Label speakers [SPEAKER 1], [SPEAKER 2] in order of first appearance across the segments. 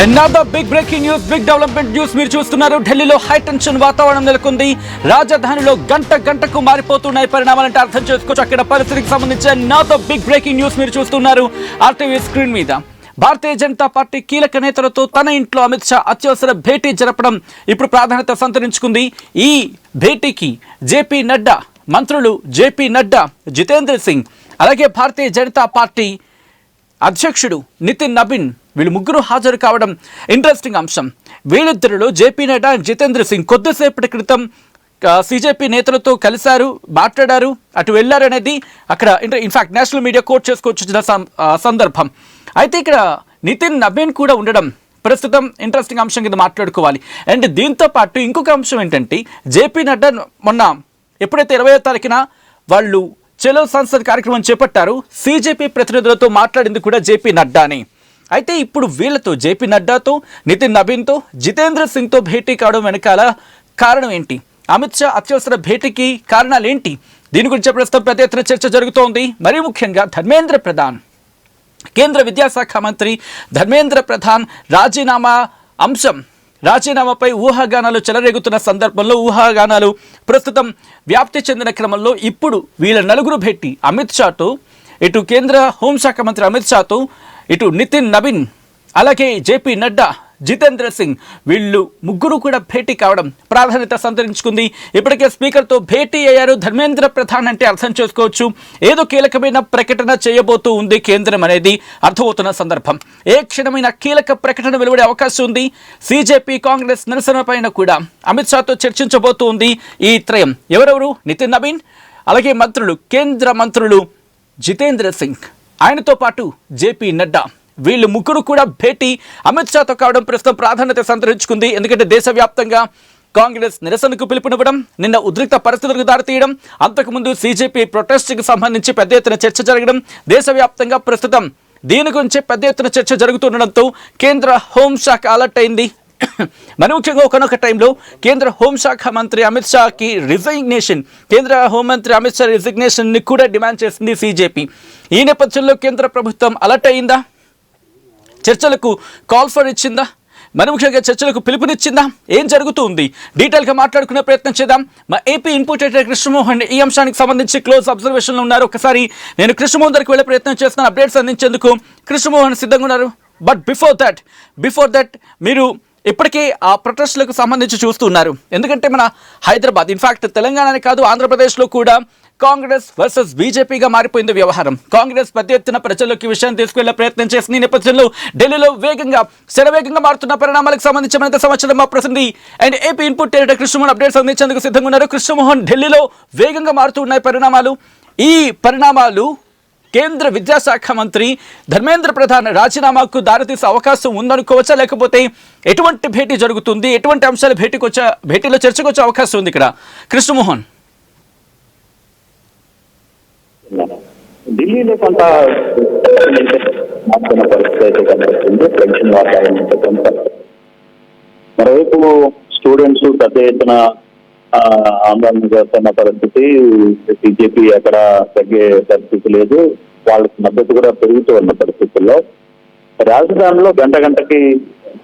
[SPEAKER 1] Another big breaking news, big development news మీరు చూస్తున్నారు. ఢిల్లీలో హై టెన్షన్ వాతావరణం నెలకొంది. రాజధానిలో గంటకు మారిపోతున్నాయి పరిణామాలంటే అర్థం చేసుకోవచ్చు. అక్కడ పరిస్థితికి సంబంధించి another big breaking news మీరు చూస్తున్నారు RTV స్క్రీన్ మీద. భారతీయ జనతా పార్టీ కీలక నేతలతో తన ఇంట్లో అమిత్ షా అత్యవసర భేటీ జరపడం ఇప్పుడు ప్రాధాన్యత సంతరించుకుంది. ఈ భేటీకి జేపీ నడ్డా, మంత్రులు జేపీ నడ్డా, జితేంద్ర సింగ్, అలాగే భారతీయ జనతా పార్టీ అధ్యక్షుడు నితిన్ నబీన్ వీళ్ళు ముగ్గురు హాజరు కావడం ఇంట్రెస్టింగ్ అంశం. వీళ్ళిద్దరిలో జేపీ నడ్డా, జితేంద్ర సింగ్ కొద్దిసేపటి క్రితం సిజేపీ నేతలతో కలిశారు, మాట్లాడారు, అటు వెళ్ళారనేది అక్కడ ఇన్ఫాక్ట్ నేషనల్ మీడియా కోట్ చేసుకోవచ్చిన సందర్భం. అయితే ఇక్కడ నితిన్ నబీన్ కూడా ఉండడం ప్రస్తుతం ఇంట్రెస్టింగ్ అంశం కింద మాట్లాడుకోవాలి. అండ్ దీంతో పాటు ఇంకొక అంశం ఏంటంటే జేపీ నడ్డా మొన్న ఎప్పుడైతే 20వ తారీఖున వాళ్ళు చలో సంసద్ కార్యక్రమం చేపట్టారు, సిజేపీ ప్రతినిధులతో మాట్లాడింది కూడా జేపీ నడ్డాని. అయితే ఇప్పుడు వీళ్ళతో జేపీ నడ్డాతో, నితిన్ నబీన్తో, జితేంద్ర సింగ్తో భేటీ కావడం వెనకాల కారణం ఏంటి? అమిత్ షా అత్యవసర భేటీకి కారణాలు ఏంటి? దీని గురించి ప్రస్తుతం పెద్ద ఎత్తున చర్చ జరుగుతోంది. మరీ ముఖ్యంగా ధర్మేంద్ర ప్రధాన్, కేంద్ర విద్యాశాఖ మంత్రి ధర్మేంద్ర ప్రధాన్ రాజీనామా అంశం, రాజీనామాపై ఊహాగానాలు చెలరేగుతున్న సందర్భంలో ఊహాగానాలు ప్రస్తుతం వ్యాప్తి చెందిన క్రమంలో ఇప్పుడు వీళ్ళ నలుగురు భేటీ అమిత్ షాతో, ఇటు కేంద్ర హోంశాఖ మంత్రి అమిత్ షాతో, ఇటు నితిన్ నబీన్, అలాగే జేపీ నడ్డా, జితేంద్ర సింగ్ వీళ్ళు ముగ్గురు కూడా భేటీ కావడం ప్రాధాన్యత సంతరించుకుంది. ఇప్పటికే స్పీకర్తో భేటీ అయ్యారు ధర్మేంద్ర ప్రధాన్ అంటే అర్థం చేసుకోవచ్చు ఏదో కీలకమైన ప్రకటన చేయబోతూ ఉంది కేంద్రం అనేది అర్థమవుతున్న సందర్భం. ఏ క్షణమైన కీలక ప్రకటన వెలువడే అవకాశం ఉంది. సిజేపీ కాంగ్రెస్ నిరసన పైన కూడా అమిత్ షాతో చర్చించబోతూ ఉంది ఈ త్రయం. ఎవరెవరు? నితిన్ నబీన్, అలాగే మంత్రులు, కేంద్ర మంత్రులు జితేంద్ర సింగ్, ఆయనతో పాటు జేపీ నడ్డా, వీళ్ళు ముగ్గురు కూడా భేటీ అమిత్ షాతో కావడం ప్రస్తుతం ప్రాధాన్యత సంతరించుకుంది. ఎందుకంటే దేశవ్యాప్తంగా కాంగ్రెస్ నిరసనకు పిలుపునివ్వడం, నిన్న ఉద్రిక్త పరిస్థితులకు దారితీయడం, అంతకుముందు సిజేపీ ప్రొటెస్ట్కి సంబంధించి పెద్ద ఎత్తున చర్చ జరగడం, దేశవ్యాప్తంగా ప్రస్తుతం దీని గురించి పెద్ద ఎత్తున చర్చ జరుగుతుండడంతో కేంద్ర హోంశాఖ అలర్ట్ అయింది. మరి ముఖ్యంగా ఒకనొక టైంలో కేంద్ర హోంశాఖ మంత్రి అమిత్ షాకి రిజైగ్నేషన్, కేంద్ర హోంమంత్రి అమిత్ షా రిజిగ్నేషన్ని కూడా డిమాండ్ చేసింది సిజేపీ. ఈ నేపథ్యంలో కేంద్ర ప్రభుత్వం అలర్ట్ అయిందా? చర్చలకు కాల్ ఫర్ ఇచ్చిందా? మరి ముఖ్యంగా చర్చలకు పిలుపునిచ్చిందా? ఏం జరుగుతుంది? డీటెయిల్గా మాట్లాడుకునే ప్రయత్నం చేద్దాం. మా ఏపీ ఇన్పుట్ ఎడిటర్ కృష్ణమోహన్ ఈ అంశానికి సంబంధించి క్లోజ్ అబ్జర్వేషన్లో ఉన్నారు. ఒకసారి నేను కృష్ణమోహన్ దగ్గరికి వెళ్ళే ప్రయత్నం చేస్తున్నాను అప్డేట్స్ అందించేందుకు. కృష్ణమోహన్ సిద్ధంగా ఉన్నారు. బట్ బిఫోర్ దట్ మీరు ఇప్పటికే ఆ ప్రొటెస్ట్లకు సంబంధించి చూస్తున్నారు. ఎందుకంటే మన హైదరాబాద్, ఇన్ఫాక్ట్ తెలంగాణనే కాదు ఆంధ్రప్రదేశ్లో కూడా కాంగ్రెస్ వర్సెస్ బీజేపీగా మారిపోయింది వ్యవహారం. కాంగ్రెస్ పెద్ద ఎత్తున ప్రజల్లోకి విషయం తీసుకెళ్లే ప్రయత్నం చేసిన ఈ నేపథ్యంలో ఢిల్లీలో శరవేగంగా మారుతున్న పరిణామాలకు సంబంధించి మరింత సమాచారం మా ప్రతినిధి and AP input editor Krishnamohan updates అందించేందుకు సిద్ధంగా ఉన్నారు. కృష్ణమోహన్, ఢిల్లీలో వేగంగా మారుతున్నాయి పరిణామాలు. ఈ పరిణామాలు కేంద్ర విద్యాశాఖ మంత్రి ధర్మేంద్ర ప్రధాన్ రాజీనామాకు దారితీసే అవకాశం ఉందనుకోవచ్చా? లేకపోతే ఎటువంటి భేటీ జరుగుతుంది? ఎటువంటి అంశాలు భేటీలో చర్చకు వచ్చే అవకాశం ఉంది ఇక్కడ? కృష్ణమోహన్,
[SPEAKER 2] ఢిల్లీలో కొంత మారుతున్న పరిస్థితి అయితే కనిపిస్తుంది. టెన్షన్ వాతావరణంతో కొంత. మరోవైపు స్టూడెంట్స్ పెద్ద ఎత్తున ఆందోళన చేస్తున్న పరిస్థితి, బీజేపీ ఎక్కడ తగ్గే పరిస్థితి లేదు, వాళ్ళకి మద్దతు కూడా పెరుగుతూ ఉన్న పరిస్థితుల్లో రాజధానిలో గంటకి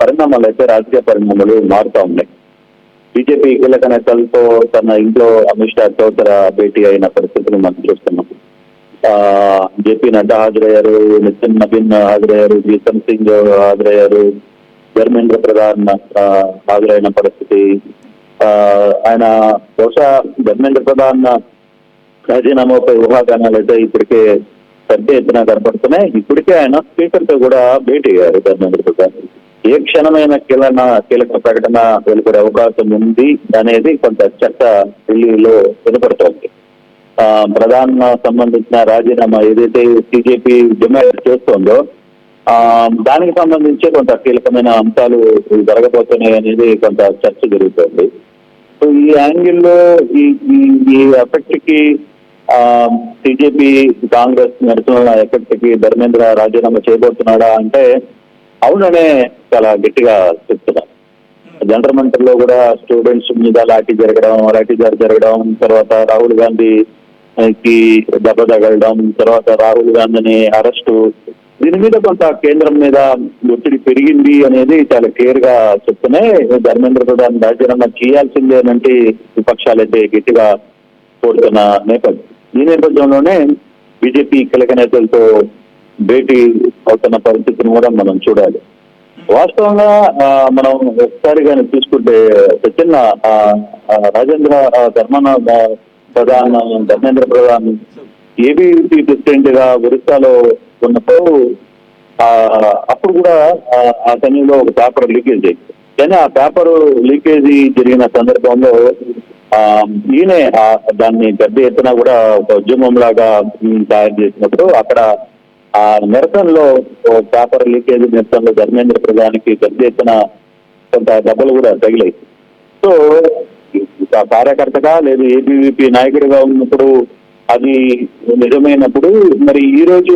[SPEAKER 2] పరిణామాలు అయితే రాజకీయ పరిణామాలు మారుతూ ఉన్నాయి. బీజేపీ కీలక నేతలతో తన ఇంట్లో అమిత్ షా అత్యవసర భేటీ అయిన పరిస్థితులు మనం చూస్తున్నాం. జేపీ నడ్డా హాజరయ్యారు, నితిన్ నబీన్ హాజరయ్యారు, జితేంద్ర సింగ్ హాజరయ్యారు, ధర్మేంద్ర ప్రధాన్ హాజరైన పరిస్థితి. ఆయన బహుశా ధర్మేంద్ర ప్రధాన్ రాజీనామాపై ఊహాగానాలు అయితే ఇప్పటికే పెద్ద ఎత్తున కనపడుతున్నాయి. ఇప్పటికే ఆయన స్పీకర్ తో కూడా భేటీ అయ్యారు ధర్మేంద్ర ప్రధాన్. ఏ క్షణమైన కీలక ప్రకటన వెలువడే అవకాశం ఉంది అనేది కొంత చర్చ ఢిల్లీలో వినపడుతోంది. ప్రధాన్ సంబంధించిన రాజీనామా ఏదైతే సిజేపీ డిమాండ్ చేస్తోందో దానికి సంబంధించి కొంత కీలకమైన అంశాలు జరగబోతున్నాయి అనేది కొంత చర్చ జరుగుతోంది. సో ఈ యాంగిల్లో ఈ ఎఫెక్ట్ కి సిజేపీ కాంగ్రెస్ నిరసనల ఎఫెక్ట్ కి ధర్మేంద్ర రాజీనామా చేయబోతున్నాడా అంటే అవుననే చాలా గట్టిగా చెప్తున్నారు. జంతర్ మంతర్ లో కూడా స్టూడెంట్స్ మీద లాఠీచార్జ్ జరగడం, తర్వాత రాహుల్ గాంధీ కి దెబ్బ తగలడం, తర్వాత రాహుల్ గాంధీని అరెస్టు, దీని మీద కొంత కేంద్రం మీద ఒత్తిడి పెరిగింది అనేది చాలా క్లియర్ గా చెప్తున్నాయి. ధర్మేంద్ర ప్రధాన్ రాజీనామా చేయాల్సిందే అంటే విపక్షాలైతే గట్టిగా కోరుతున్న నేపథ్యం. ఈ నేపథ్యంలోనే బీజేపీ కీలక నేతలతో భేటీ అవుతున్న పరిస్థితిని కూడా మనం చూడాలి. వాస్తవంగా మనం ఒకసారి కానీ చూసుకుంటే చిన్న ధర్మేంద్ర ప్రధాన్ ఏబీవీపీ ప్రెసిడెంట్ గా ఒరిస్సాలో ఉన్నప్పుడు అప్పుడు కూడా ఆ సమయంలో ఒక పేపర్ లీకేజ్ అయింది. కానీ ఆ పేపర్ లీకేజీ జరిగిన సందర్భంలో ఈయనే దాన్ని పెద్ద ఎత్తున కూడా ఒక ఉద్యమం లాగా తయారు చేసినప్పుడు అక్కడ ఆ నిరసనలో పేపర్ లీకేజ్ నిరసనలో ధర్మేంద్ర ప్రధానికి పెద్ద ఎత్తున కొంత దెబ్బలు కూడా తగిలాయి. సో కార్యకర్తగా లేదు ఏబీవీపీ నాయకుడిగా ఉన్నప్పుడు అది నిజమైనప్పుడు మరి ఈ రోజు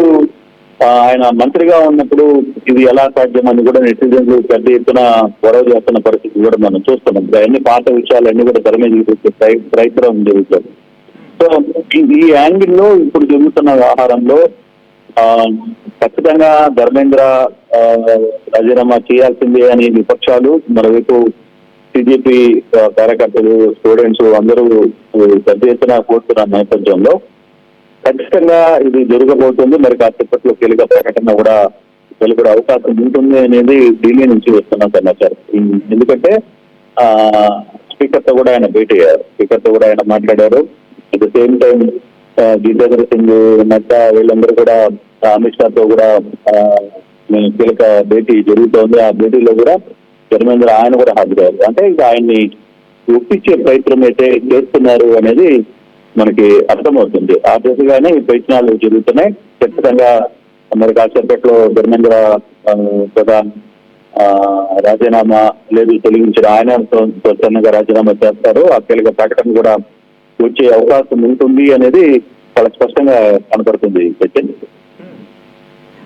[SPEAKER 2] ఆయన మంత్రిగా ఉన్నప్పుడు ఇది ఎలా సాధ్యమని కూడా నెటిజన్లు పెద్ద ఎత్తున గొడవ చేస్తున్న పరిస్థితి కూడా మనం చూస్తున్నాం. అన్ని పాత విషయాలన్నీ కూడా తెర మీద చూసే ప్రయత్నం జరుగుతుంది. సో ఈ యాంగిల్లో ఇప్పుడు జరుగుతున్న వ్యవహారంలో ఖచ్చితంగా ధర్మేంద్ర రాజీనామా చేయాల్సిందే అని విపక్షాలు, మరోవైపు బీజేపీ కార్యకర్తలు, స్టూడెంట్స్ అందరూ పెద్ద ఎత్తున కోరుతున్న నేపథ్యంలో ఖచ్చితంగా ఇది జరగబోతుంది. మరి కాసేపట్లో కీలక ప్రకటన కూడా వెలువడే అవకాశం ఉంటుంది అనేది ఢిల్లీ నుంచి వస్తున్న సమాచారం. ఎందుకంటే స్పీకర్ తో కూడా ఆయన భేటీ అయ్యారు, స్పీకర్ తో కూడా ఆయన మాట్లాడారు. At the same time Jitendra Singh, Nadda వీళ్ళందరూ కూడా అమిత్ షా తో కూడా కీలక భేటీ జరుగుతోంది. ఆ భేటీలో కూడా ధర్మేంద్ర ఆయన కూడా హాజరయ్యారు. అంటే ఇక ఆయన్ని ఒప్పించే ప్రయత్నం అయితే చేస్తున్నారు అనేది మనకి అర్థమవుతుంది. ఆ దిశగానే ఈ ప్రయత్నాలు జరుగుతున్నాయి. ఖచ్చితంగా మరి కాసేపట్లో ధర్మేంద్ర ప్రధాన్ రాజీనామా లేదు తొలగించిన ఆయన స్వచ్ఛందంగా రాజీనామా చేస్తారు. ఆ కీలక ప్రకటన కూడా వచ్చే అవకాశం ఉంటుంది అనేది చాలా స్పష్టంగా కనపడుతుంది.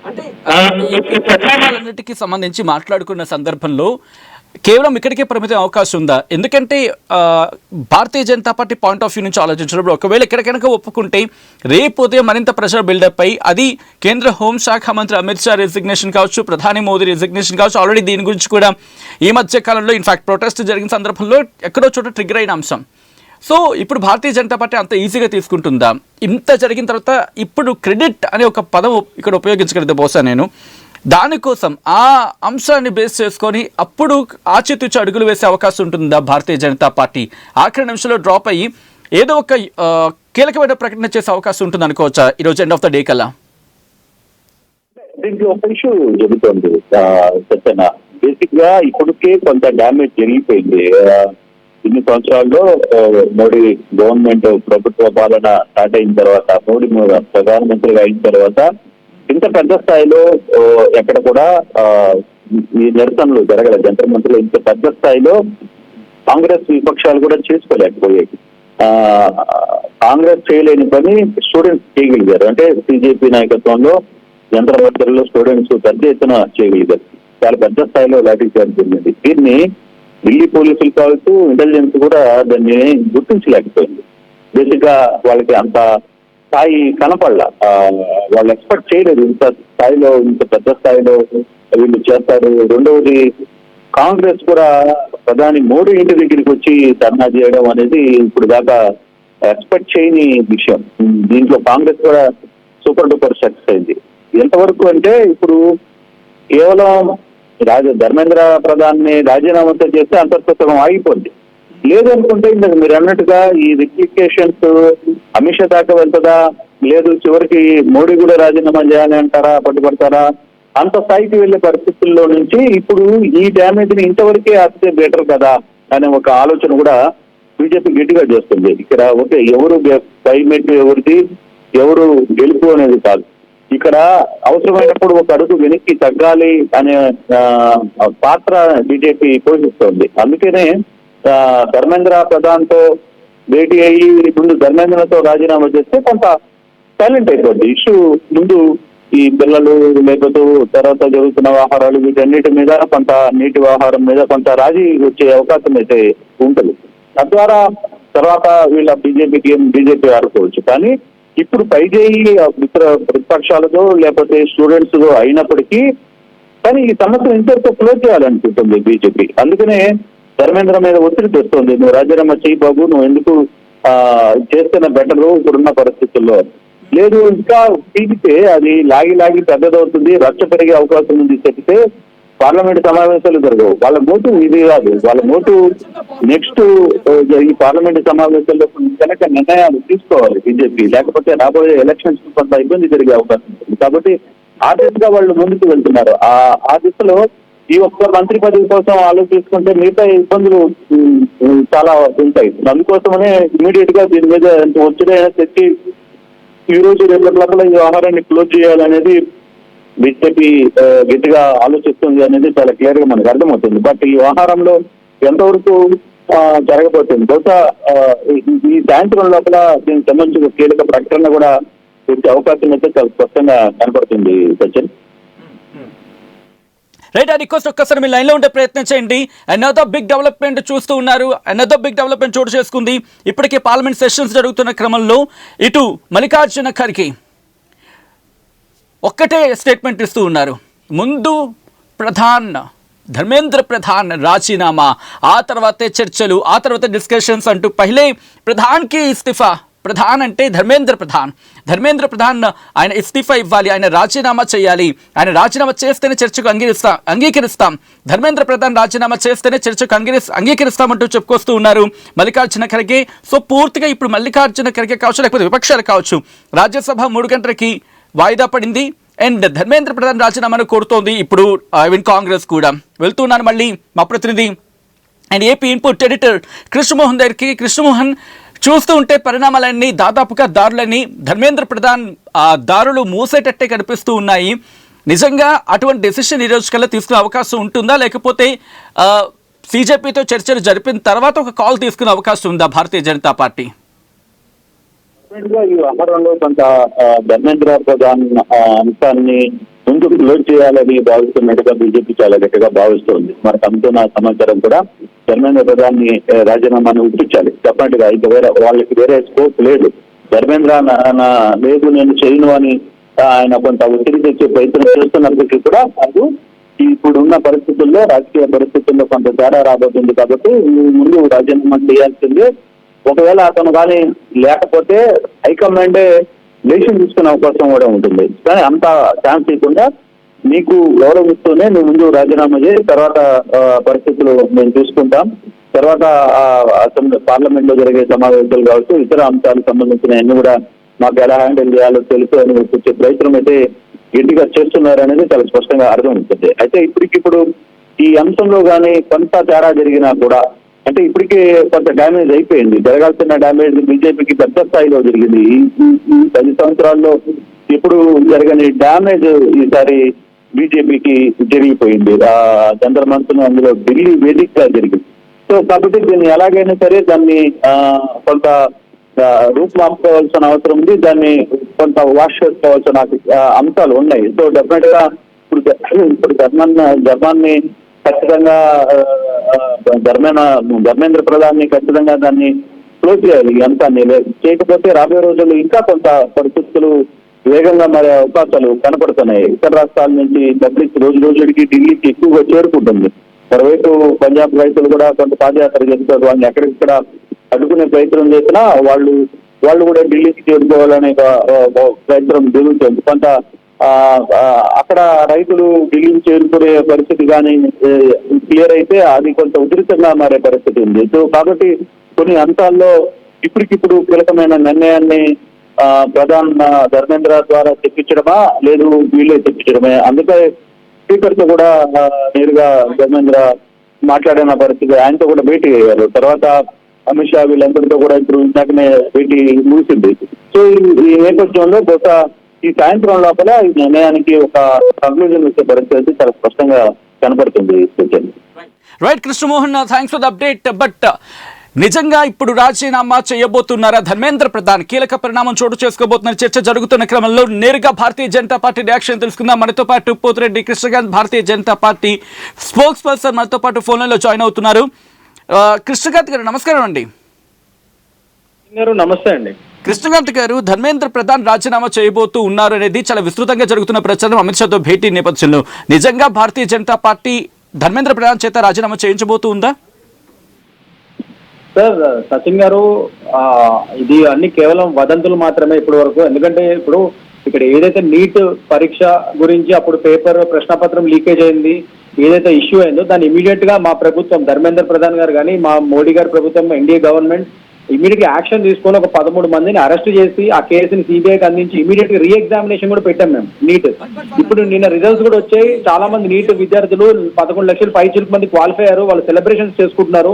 [SPEAKER 1] అంటే ఈ ప్రకటనలన్నిటికీ సంబంధించి మాట్లాడుకున్న సందర్భంలో కేవలం ఇక్కడికే పరిమితం అవకాశం ఉందా? ఎందుకంటే Bharatiya Janata Party point of view నుంచి ఆలోచించినప్పుడు ఒకవేళ ఎక్కడికైనా ఒప్పుకుంటే రేపు ఉదయం మరింత ప్రెషర్ బిల్డప్ అయ్యి అది కేంద్ర హోంశాఖ మంత్రి అమిత్ షా రెసిగ్నేషన్ కావచ్చు, ప్రధాని మోదీ రెసిగ్నేషన్ కావచ్చు. ఆల్రెడీ దీని గురించి కూడా ఈ మధ్య కాలంలో ఇన్ఫాక్ట్ ప్రొటెస్ట్ జరిగిన సందర్భంలో ఎక్కడో చోట ట్రిగ్గర్ అయిన అంశం. సో ఇప్పుడు భారతీయ జనతా పార్టీ అంత ఈజీగా తీసుకుంటుందా? ఇంత జరిగిన తర్వాత ఇప్పుడు క్రెడిట్ అనే ఒక పదం ఇక్కడ ఉపయోగించగలిగితే బహుశా నేను దానికోసం ఆ అంశాన్ని బేస్ చేసుకొని అప్పుడు ఆచితూచి అడుగులు వేసే అవకాశం ఉంటుందా భారతీయ జనతా పార్టీ? ఆఖరి నిమిషంలో డ్రాప్ అయ్యి ఏదో ఒక కీలకమైన ప్రకటన చేసే అవకాశం ఉంటుంది అనుకోవచ్చా ఈరోజు ఎండ్ ఆఫ్ ద డే కల్లా?
[SPEAKER 2] దీనికి ఒక ఇష్యూ జరుగుతుంది. బేసిక్ గా ఇప్పటికే కొంత డ్యామేజ్ జరిగిపోయింది. ఇన్ని సంవత్సరాల్లో మోడీ గవర్నమెంట్ ప్రభుత్వ పాలన స్టార్ట్ అయిన తర్వాత, మోడీ ప్రధానమంత్రిగా అయిన తర్వాత ఇంత పెద్ద స్థాయిలో ఎక్కడ కూడా ఈ నిరసనలు జరగలేదు. జంతర్ మంత్రులు ఇంత పెద్ద స్థాయిలో కాంగ్రెస్ విపక్షాలు కూడా చేసుకోలేకపోయాయి. కాంగ్రెస్ చేయలేని పని స్టూడెంట్స్ చేయగలిగారు. అంటే బీజేపీ నాయకత్వంలో జంతర్ మంత్రుల్లో స్టూడెంట్స్ పెద్ద ఎత్తున చేయగలిగారు. చాలా పెద్ద స్థాయిలో లాఠీ చార్జ్ జరిగింది. దీన్ని ఢిల్లీ పోలీసులు కావచ్చు, ఇంటెలిజెన్స్ కూడా దాన్ని గుర్తించలేకపోయింది. బేసిక్ గా వాళ్ళకి అంత స్థాయి కనపడలా. వాళ్ళు ఎక్స్పెక్ట్ చేయలేదు ఇంత స్థాయిలో, ఇంత పెద్ద స్థాయిలో వీళ్ళు చేస్తారు. రెండవది కాంగ్రెస్ కూడా ప్రధాని మోడీ ఇంటి దగ్గరికి వచ్చి ధర్నా చేయడం అనేది ఇప్పుడు దాకా ఎక్స్పెక్ట్ చేయని విషయం. దీంట్లో కాంగ్రెస్ కూడా సూపర్ డూపర్ సక్సెస్ అయింది. ఎంతవరకు అంటే ఇప్పుడు కేవలం ధర్మేంద్ర ప్రధాన్ ని రాజీనామాతో చేస్తే అంతర్గతం ఆగిపోద్ది. లేదనుకుంటే ఇందాక మీరు అన్నట్టుగా ఈ రిప్లికేషన్స్ అమిత్ షా దాకా వెళ్తుందా, లేదు చివరికి మోడీ కూడా రాజీనామా చేయాలి అంటారా, పట్టుబడతారా? అంత స్థాయికి వెళ్లే పరిస్థితుల్లో నుంచి ఇప్పుడు ఈ డ్యామేజ్ ని ఇంతవరకే ఆపితే బెటర్ కదా అనే ఒక ఆలోచన కూడా బీజేపీ గట్టిగా చేస్తుంది. ఇక్కడ ఓకే, ఎవరు పైమెట్టు ఎవరిది, ఎవరు గెలుపు అనేది కాదు. ఇక్కడ అవసరమైనప్పుడు ఒక అడుగు వెనక్కి తగ్గాలి అనే పాత్ర బీజేపీ పోషిస్తోంది. అందుకనే ధర్మేంద్ర ప్రధాన్ తో భేటీ అయ్యి ముందు ధర్మేంద్రతో రాజీనామా చేస్తే కొంత సైలెంట్ అయిపోద్ది ఇష్యూ. ముందు ఈ పిల్లలు లేకపోతే తర్వాత జరుగుతున్న వ్యవహారాలు వీటన్నిటి మీద కొంత నీటి వ్యవహారం మీద కొంత రాజీ వచ్చే అవకాశం అయితే ఉంటుంది. తద్వారా తర్వాత వీళ్ళ బీజేపీ ఆడుకోవచ్చు. కానీ ఇప్పుడు పైచేయి ఇతర ప్రతిపక్షాలతో లేకపోతే స్టూడెంట్స్ అయినప్పటికీ కానీ ఈ సమస్యను ఇంతటితో క్లోజ్ చేయాలనుకుంటుంది బీజేపీ. అందుకనే ధర్మేంద్ర మీద ఒత్తిడి తెస్తుంది, నువ్వు రాజీనామా చేయి బాబు, నువ్వు ఎందుకు చేస్తున్న బెటరు ఇప్పుడున్న పరిస్థితుల్లో. లేదు ఇంకా పీకితే అది లాగి పెద్దదవుతుంది, రచ్చ పెరిగే అవకాశం ఉంది చెప్తే పార్లమెంట్ సమావేశాలు జరగవు. వాళ్ళ మోటివ్ ఇది కాదు, వాళ్ళ మోటివ్ నెక్స్ట్ ఈ పార్లమెంట్ సమావేశాల్లో కనుక నిర్ణయాలు తీసుకోవాలి బీజేపీ, లేకపోతే రాబోయే ఎలక్షన్స్ కొంత ఇబ్బంది జరిగే అవకాశం ఉంటుంది. కాబట్టి ఆ దిశగా వాళ్ళు ముందుకు వెళ్తున్నారు. ఆ దిశలో ఈ ఒక్క మంత్రి పదవి కోసం ఆలోచిస్తుంటే మిగతా ఇబ్బందులు చాలా ఉంటాయి. అందుకోసమనే ఇమీడియట్ గా దీని మీద ఒత్తిడైనా తెచ్చి ఈ రోజు రేపటి లోపల ఈ వ్యవహారాన్ని క్లోజ్ చేయాలనేది బీజేపీ గట్టిగా ఆలోచిస్తుంది అనేది చాలా క్లియర్ గా మనకు అర్థమవుతుంది. బట్ ఈ వ్యవహారంలో ఎంతవరకు జరగబోతుంది, బహుశా ఈ సాయంత్రం లోపల దీనికి సంబంధించిన కీలక ప్రకటన కూడా వచ్చే అవకాశం అయితే చాలా స్పష్టంగా కనపడుతుంది సచిన్.
[SPEAKER 1] రైట్, ఆ రిక్వెస్ట్ ఒక్కసారి మీ లైన్లో ఉండే ప్రయత్నం చేయండి. అనదర్ బిగ్ డెవలప్మెంట్ చూస్తూ ఉన్నారు. అనదర్ బిగ్ డెవలప్మెంట్ చోటు చేసుకుంది. ఇప్పటికే పార్లమెంట్ సెషన్స్ జరుగుతున్న క్రమంలో ఇటు మల్లికార్జున ఖర్గే ఒక్కటే స్టేట్మెంట్ ఇస్తూ ఉన్నారు, ముందు ధర్మేంద్ర ప్రధాన్ రాజీనామా, ఆ తర్వాతే చర్చలు, ఆ తర్వాత డిస్కషన్స్ అంటూ పహలే ప్రధాన్కి ఇస్తిఫా. ప్రధాన్ అంటే ధర్మేంద్ర ప్రధాన్ ఆయన ఇస్తిఫా ఇవ్వాలి, ఆయన రాజీనామా చేయాలి, ఆయన రాజీనామా చేస్తేనే చర్చకు అంగీకరిస్తాం, ధర్మేంద్ర ప్రధాన్ రాజీనామా చేస్తేనే చర్చకు అంగీకరిస్తామంటూ చెప్పుకొస్తూ ఉన్నారు మల్లికార్జున ఖర్గే. సో పూర్తిగా ఇప్పుడు మల్లికార్జున ఖర్గే కావచ్చు, లేకపోతే విపక్షాలు కావచ్చు, రాజ్యసభ 3 గంటలకి వాయిదా పడింది. అండ్ ధర్మేంద్ర ప్రధాన్ రాజీనామాను కోరుతోంది. ఇప్పుడు ఈవెన్ కాంగ్రెస్ కూడా. వెళ్తున్నాను మళ్ళీ మా ప్రతినిధి and AP input editor Krishnamohan దగ్గరికి. కృష్ణమోహన్, చూస్తూ ఉంటే పరిణామాలన్నీ దాదాపుగా దారులన్నీ ధర్మేంద్ర ప్రధాన్ దారులు మూసేటట్టే కనిపిస్తూ ఉన్నాయి. నిజంగా అటువంటి డెసిషన్ ఈ రోజు కల్లా తీసుకునే అవకాశం ఉంటుందా, లేకపోతే బీజేపీతో చర్చలు జరిపిన తర్వాత ఒక కాల్ తీసుకునే అవకాశం ఉందా భారతీయ జనతా పార్టీ?
[SPEAKER 2] ఈ వ్యవహారంలో కొంత ధర్మేంద్ర ప్రధాన్ అంశాన్ని ముందుకు క్లోజ్ చేయాలని భావిస్తున్నట్టుగా బీజేపీ చాలా గట్టిగా భావిస్తోంది. మనకు అందుతున్న సమాచారం కూడా ధర్మేంద్ర ప్రధాన్ ని రాజీనామాను ఉట్టించాలి డెఫినెట్ గా. ఇంకా వాళ్ళకి వేరే స్కోప్ లేదు. ధర్మేంద్ర లేదు నేను చేయను అని ఆయన కొంత ఒత్తిడి తెచ్చే ప్రయత్నం చేస్తున్నప్పటికీ కూడా అది ఇప్పుడున్న పరిస్థితుల్లో, రాజకీయ పరిస్థితుల్లో కొంత తేడా రాబోతుంది. కాబట్టి ముందు రాజీనామా చేయాల్సిందే. ఒకవేళ అతను కానీ లేకపోతే హైకమాండే డెసిషన్ తీసుకునే అవకాశం కూడా ఉంటుంది. కానీ అంత ఛాన్స్ ఇవ్వకుండా నీకు గౌరవిస్తూనే నువ్వు ముందు రాజీనామా చేసి తర్వాత పరిస్థితులు మేము చూసుకుంటాం, తర్వాత అసెంబ్లీ పార్లమెంట్ లో జరిగే సమావేశాలు కావచ్చు, ఇతర అంశాలకు సంబంధించిన అన్ని కూడా మాకు ఎలా హ్యాండిల్ చేయాలో తెలుసు అని వచ్చే ప్రయత్నం అయితే గట్టిగా చేస్తున్నారు అనేది చాలా స్పష్టంగా అర్థమవుతుంది. అయితే ఇప్పటికిప్పుడు ఈ అంశంలో కానీ కొంత తేడా జరిగినా కూడా, అంటే ఇప్పటికే కొంత డ్యామేజ్ అయిపోయింది. జరగాల్సిన డ్యామేజ్ బీజేపీకి పెద్ద స్థాయిలో జరిగింది. ఈ 10 సంవత్సరాల్లో ఇప్పుడు జరగని డ్యామేజ్ ఈసారి బీజేపీకి జరిగిపోయింది. చంద్రమంతను అందులో ఢిల్లీ వేదికగా జరిగింది. సో కాబట్టి దీన్ని ఎలాగైనా సరే దాన్ని కొంత రూపుమాపుకోవాల్సిన అవసరం ఉంది. దాన్ని కొంత వాష్ చేసుకోవాల్సిన అంశాలు ఉన్నాయి. సో డెఫినెట్ గా ఇప్పుడు ధర్మాన్ని ఖచ్చితంగా ధర్మేంద్ర ప్రధాన్ ని ఖచ్చితంగా దాన్ని క్లోజ్ చేయాలి. ఈ అంశాన్ని చేయకపోతే రాబోయే రోజుల్లో ఇంకా కొంత పరిస్థితులు వేగంగా మారే అవకాశాలు కనపడుతున్నాయి. ఇతర రాష్ట్రాల నుంచి పబ్లిక్ రోజుకి ఢిల్లీకి ఎక్కువగా చేరుకుంటుంది. మరోవైపు పంజాబ్ రైతులు కూడా కొంత పాదయాత్ర చేస్తారు. వాళ్ళని ఎక్కడిక్కడ అడ్డుకునే ప్రయత్నం చేసినా వాళ్ళు కూడా ఢిల్లీకి చేరుకోవాలనే ప్రయత్నం జరుగుతుంది. కొంత అక్కడ రైతులు ఢిల్లీకి చేరుకునే పరిస్థితి కానీ క్లియర్ అయితే అది కొంత ఉధృతంగా మారే పరిస్థితి ఉంది. సో కాబట్టి కొన్ని అంశాల్లో ఇప్పటికిప్పుడు కీలకమైన నిర్ణయాన్ని ప్రధాన్ ధర్మేంద్ర ద్వారా తెప్పించడమా లేదు వీళ్ళే తెప్పించడమే. అందుకే స్పీకర్ తో కూడా నేరుగా ధర్మేంద్ర మాట్లాడిన పరిస్థితి, ఆయనతో కూడా భేటీ అయ్యారు. తర్వాత అమిత్ షా వీళ్ళందరితో కూడా ఇప్పుడు ఇందాకనే భేటీ ముగిసింది. సో ఈ నేపథ్యంలో బహుశా ఈ సాయంత్రం లోపల ఈ నిర్ణయానికి ఒక కంక్లూజన్ వచ్చే పరిస్థితి చాలా స్పష్టంగా కనపడుతుంది.
[SPEAKER 1] Right Krishnamohan, thanks for the update. But నిజంగా ఇప్పుడు రాజీనామా చేయబోతున్నారా ధర్మేంద్ర ప్రధాన్? కీలక పరిణామం చోటు చేసుకోబోతున్న చర్చ జరుగుతున్న క్రమంలో నేరుగా భారతీయ జనతా పార్టీ రియాక్షన్ తెలుసుకుందాం. మనతో పాటు పోతిరెడ్డి కృష్ణకాంత్, భారతీయ జనతా పార్టీ స్పోక్స్ పర్సన్ మనతో పాటు ఫోన్లో జాయిన్ అవుతున్నారు. కృష్ణకాంత్ గారు నమస్కారం అండి.
[SPEAKER 3] నమస్తే అండి.
[SPEAKER 1] కృష్ణకాంత్ గారు, ధర్మేంద్ర ప్రధాన్ రాజీనామా చేయబోతూ ఉన్నారు అనేది చాలా విస్తృతంగా జరుగుతున్న ప్రచారం అమిత్ షాతో భేటీ నేపథ్యంలో నిజంగా భారతీయ జనతా పార్టీ ధర్మేంద్ర ప్రధాన్ చేత రాజీనామా చేయించబోతూ ఉందా?
[SPEAKER 3] సార్, సచిన్ గారు, ఇది అన్ని కేవలం వదంతులు మాత్రమే ఇప్పటి వరకు. ఎందుకంటే ఇప్పుడు ఇక్కడ ఏదైతే నీట్ పరీక్ష గురించి అప్పుడు పేపర్ ప్రశ్నపత్రం లీకేజ్ అయింది, ఏదైతే ఇష్యూ అయిందో దాన్ని ఇమీడియట్ గా మా ప్రభుత్వం, ధర్మేంద్ర ప్రధాన్ గారు కానీ మా మోడీ గారి ప్రభుత్వం, ఎన్డీఏ గవర్నమెంట్ ఇమీడియట్ గా యాక్షన్ తీసుకొని ఒక 13 మందిని అరెస్ట్ చేసి ఆ కేసుని సిబిఐకి అందించి ఇమీడియట్ గా రీఎగ్జామినేషన్ కూడా పెట్టాం మేము నీట్. ఇప్పుడు నిన్న రిజల్ట్స్ కూడా వచ్చాయి. చాలా మంది నీట్ విద్యార్థులు 11 లక్షల పైచిలకు మంది క్వాలిఫై అయ్యారు. వాళ్ళు సెలబ్రేషన్స్ చేసుకుంటున్నారు.